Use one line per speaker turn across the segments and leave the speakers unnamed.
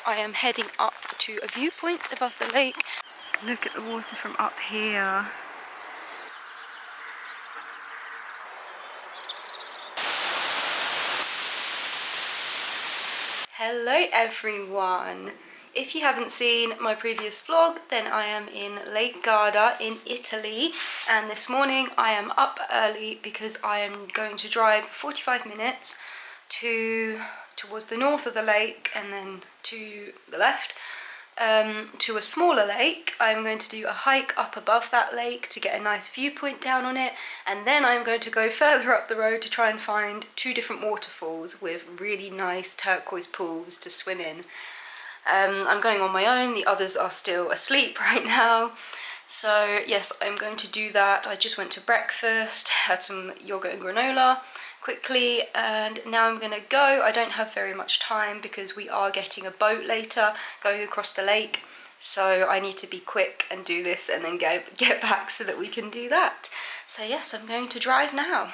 I am heading up to a viewpoint above the lake. Look at the water from up here. Hello everyone! If you haven't seen my previous vlog, then I am in Lake Garda in Italy, and this morning I am up early because I am going to drive 45 minutes towards the north of the lake and then to the left to a smaller lake. I'm going to do a hike up above that lake to get a nice viewpoint down on it, and then I'm going to go further up the road to try and find two different waterfalls with really nice turquoise pools to swim in. I'm going on my own, the others are still asleep right now. So yes, I'm going to do that. I just went to breakfast, had some yogurt and granola quickly, and now I'm gonna go. I don't have very much time because we are getting a boat later going across the lake, so I need to be quick and do this and then get back so that we can do that. So yes, I'm going to drive now.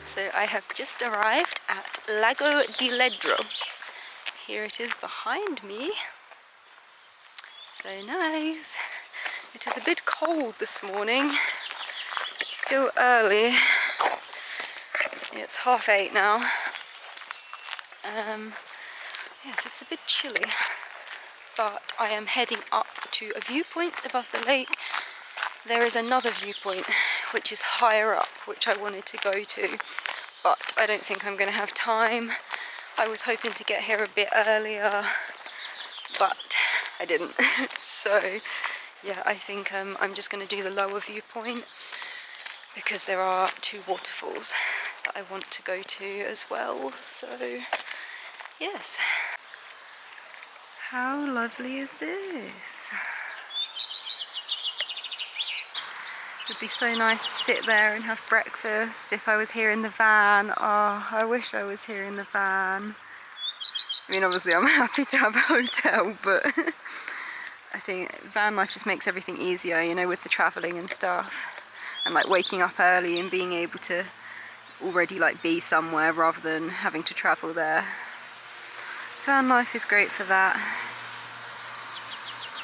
So I have just arrived at Lago Dro. Here it is behind me. So nice. It is a bit cold this morning. It's still early. It's 8:30 now. Yes, it's a bit chilly, but I am heading up to a viewpoint above the lake. There is another viewpoint which is higher up, which I wanted to go to, but I don't think I'm going to have time. I was hoping to get here a bit earlier, but I didn't. So yeah, I think I'm just going to do the lower viewpoint because there are two waterfalls that I want to go to as well. So yes. How lovely is this? It would be so nice to sit there and have breakfast if I was here in the van. Oh, I wish I was here in the van. I mean, obviously I'm happy to have a hotel, but I think van life just makes everything easier, you know, with the travelling and stuff. And like waking up early and being able to already like be somewhere rather than having to travel there. Van life is great for that.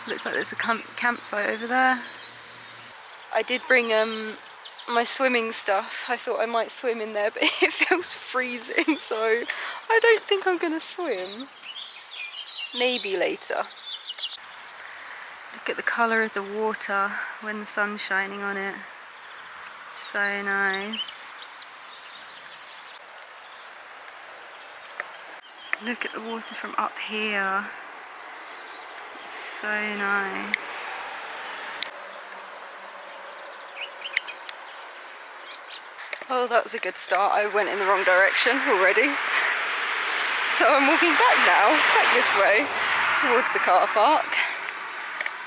Looks like there's a campsite over there. I did bring my swimming stuff. I thought I might swim in there, but it feels freezing, so I don't think I'm gonna swim. Maybe later. Look at the colour of the water when the sun's shining on it. So nice. Look at the water from up here. It's so nice. Oh, that was a good start. I went in the wrong direction already. So I'm walking back now, back this way, towards the car park.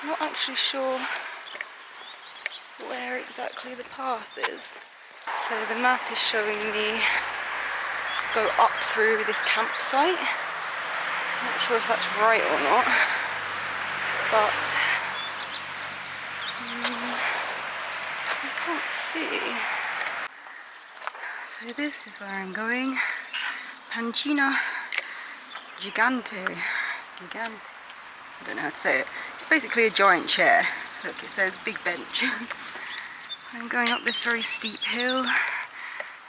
I'm not actually sure where exactly the path is. So the map is showing me to go up through this campsite. I'm not sure if that's right or not, but I can't see. So this is where I'm going. Pancina Gigante. I don't know how to say it. It's basically a giant chair. Look, it says big bench. So I'm going up this very steep hill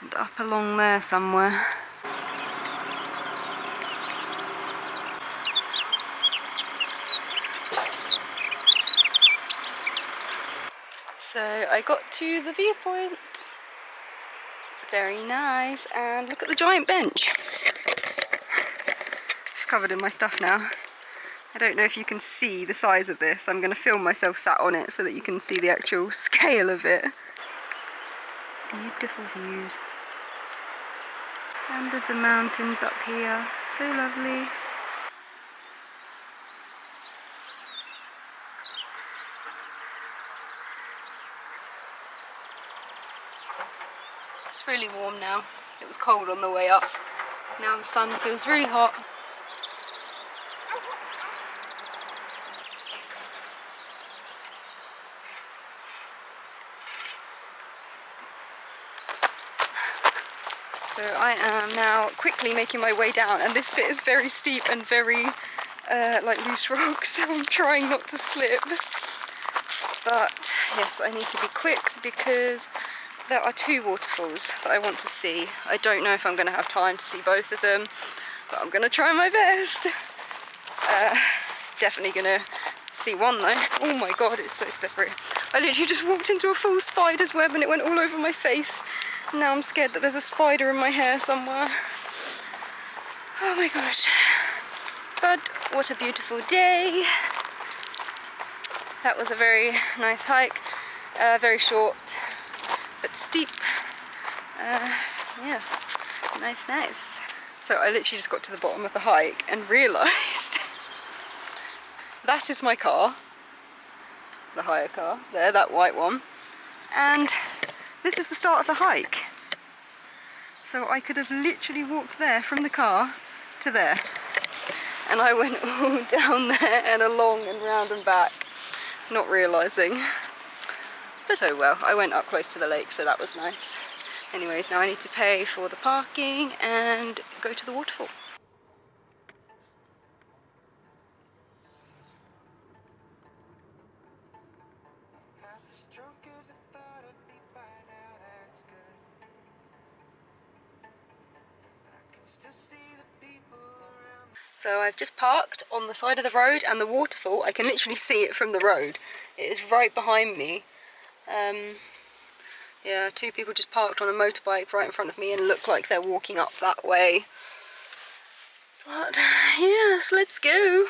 and up along there somewhere. So I got to the viewpoint. Very nice, and look at the giant bench. Covered in my stuff now. I don't know if you can see the size of this. I'm going to film myself sat on it so that you can see the actual scale of it. Beautiful views. Under the mountains up here. So lovely. It's really warm now. It was cold on the way up. Now the sun feels really hot. So I am now quickly making my way down, and this bit is very steep and very like loose rocks, so I'm trying not to slip. But yes, I need to be quick because there are 2 waterfalls that I want to see. I don't know if I'm going to have time to see both of them, but I'm going to try my best. Definitely going to see one though. Oh my god, it's so slippery. I literally just walked into a full spider's web and it went all over my face. Now I'm scared that there's a spider in my hair somewhere. Oh my gosh. But what a beautiful day. That was a very nice hike. Very short, but steep. Yeah, nice. So I literally just got to the bottom of the hike and realised that is my car. The hire car, there, that white one. And this is the start of the hike. So I could have literally walked there from the car to there. And I went all down there and along and round and back, not realising. But oh well, I went up close to the lake, so that was nice. Anyways, now I need to pay for the parking and go to the waterfall. So I've just parked on the side of the road, and the waterfall, I can literally see it from the road. It is right behind me. Yeah, 2 people just parked on a motorbike right in front of me and look like they're walking up that way. But yes, let's go.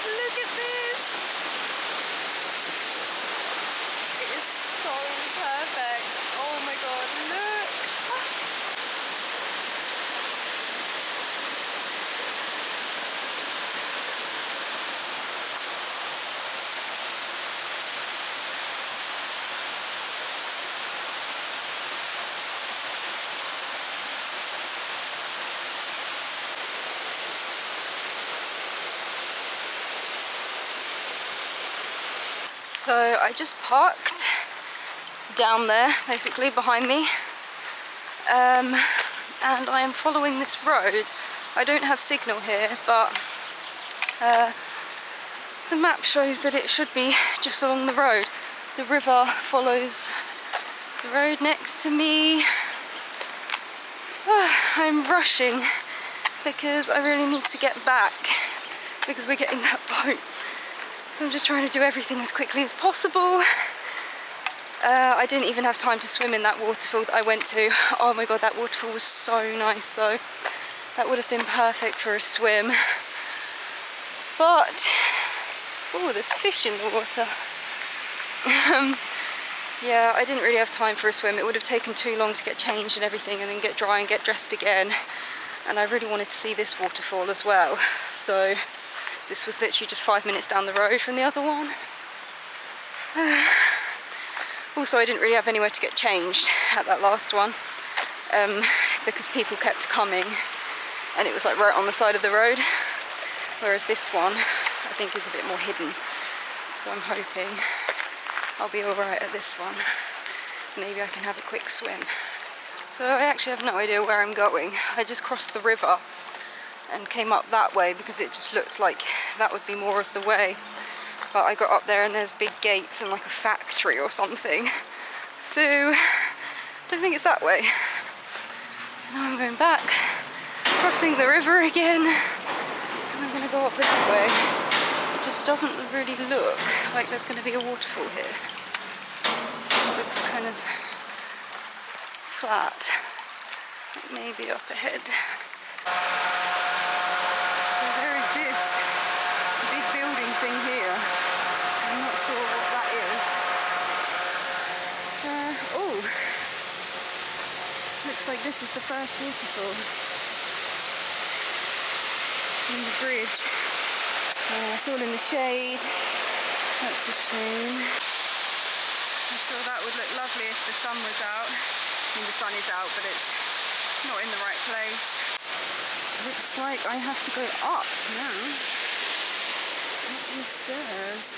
Look at this. It is so perfect. Oh my god, look. So I just parked down there, basically behind me, and I am following this road. I don't have signal here, but the map shows that it should be just along the road. The river follows the road next to me. I'm rushing because I really need to get back because we're getting that boat. So I'm just trying to do everything as quickly as possible. I didn't even have time to swim in that waterfall that I went to. Oh my god, that waterfall was so nice though. That would have been perfect for a swim. But, oh, there's fish in the water. Yeah, I didn't really have time for a swim. It would have taken too long to get changed and everything and then get dry and get dressed again. And I really wanted to see this waterfall as well. So this was literally just 5 minutes down the road from the other one. Also, I didn't really have anywhere to get changed at that last one because people kept coming and it was like right on the side of the road. Whereas this one, I think, is a bit more hidden. So I'm hoping I'll be alright at this one. Maybe I can have a quick swim. So I actually have no idea where I'm going. I just crossed the river and came up that way because it just looks like that would be more of the way. But I got up there and there's big gates and like a factory or something. So I don't think it's that way. So now I'm going back, crossing the river again. And I'm gonna go up this way. it just doesn't really look like there's going to be a waterfall here. It looks kind of flat, like maybe up ahead. So there is this big building thing here. I'm not sure what that is. Oh, looks like this is the first waterfall in the bridge. It's all in the shade. That's a shame. I'm sure that would look lovely if the sun was out. I mean, the sun is out, but it's not in the right place. Looks like I have to go up now. Up these stairs.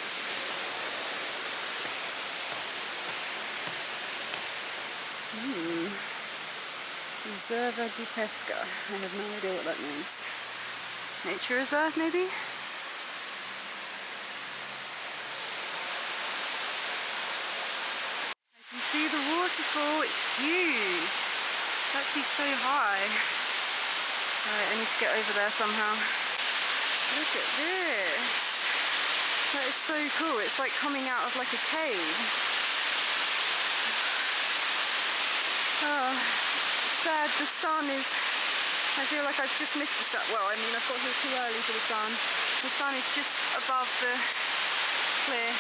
Reserva di Pesca. I have no idea what that means. Nature reserve, maybe? I can see the waterfall. It's huge. It's actually so high. Right, I need to get over there somehow. Look at this. That is so cool. It's like coming out of like a cave. Oh, sad the sun is... I feel like I've just missed the sun. Well, I mean, I've got here too early for the sun. The sun is just above the cliff.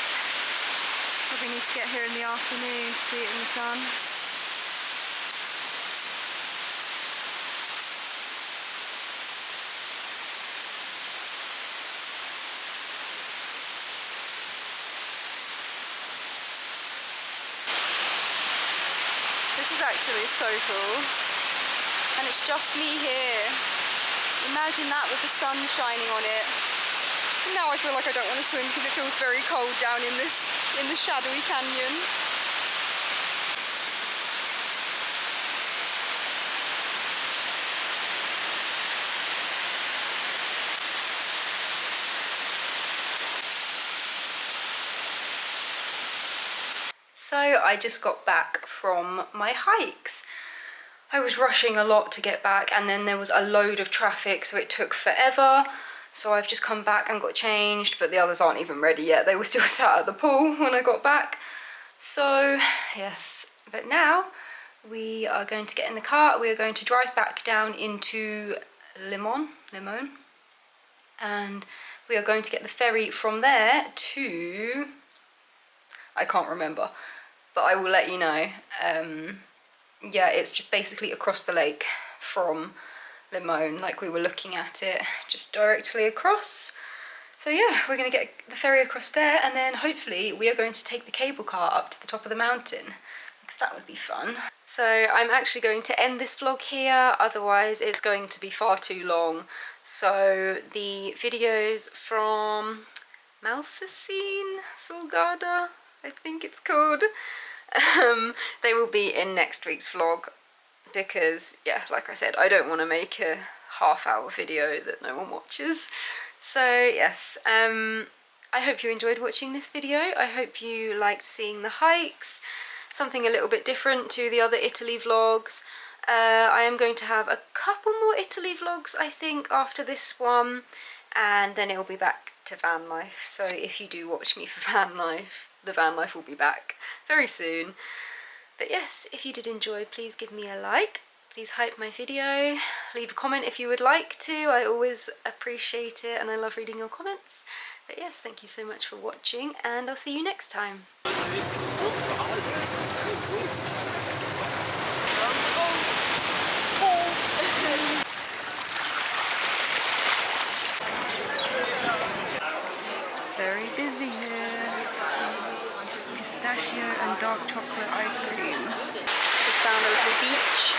Probably need to get here in the afternoon to see it in the sun. This is actually so cool. And it's just me here. Imagine that with the sun shining on it. And now I feel like I don't want to swim because it feels very cold down in the shadowy canyon. So I just got back from my hikes. I was rushing a lot to get back, and then there was a load of traffic, so it took forever. So I've just come back and got changed, but the others aren't even ready yet. They were still sat at the pool when I got back. So yes, but now we are going to get in the car. We are going to drive back down into Limon, and we are going to get the ferry from there to... I can't remember, but I will let you know. Yeah, it's just basically across the lake from Limon, like we were looking at it, just directly across. So yeah, we're going to get the ferry across there, and then hopefully we are going to take the cable car up to the top of the mountain, because that would be fun. So I'm actually going to end this vlog here, otherwise it's going to be far too long. So the videos from Malsacene, Garda, I think it's called. They will be in next week's vlog because, yeah, like I said, I don't want to make a half-hour video that no one watches. So yes, I hope you enjoyed watching this video. I hope you liked seeing the hikes, something a little bit different to the other Italy vlogs. I am going to have a couple more Italy vlogs, I think, after this one, and then it will be back to van life. So if you do watch me for van life, the van life will be back very soon. But yes, if you did enjoy, please give me a like, please hype my video, leave a comment if you would like to. I always appreciate it and I love reading your comments. But yes, thank you so much for watching, and I'll see you next time. Very busy here. Pistachio and dark chocolate ice cream. We found a little beach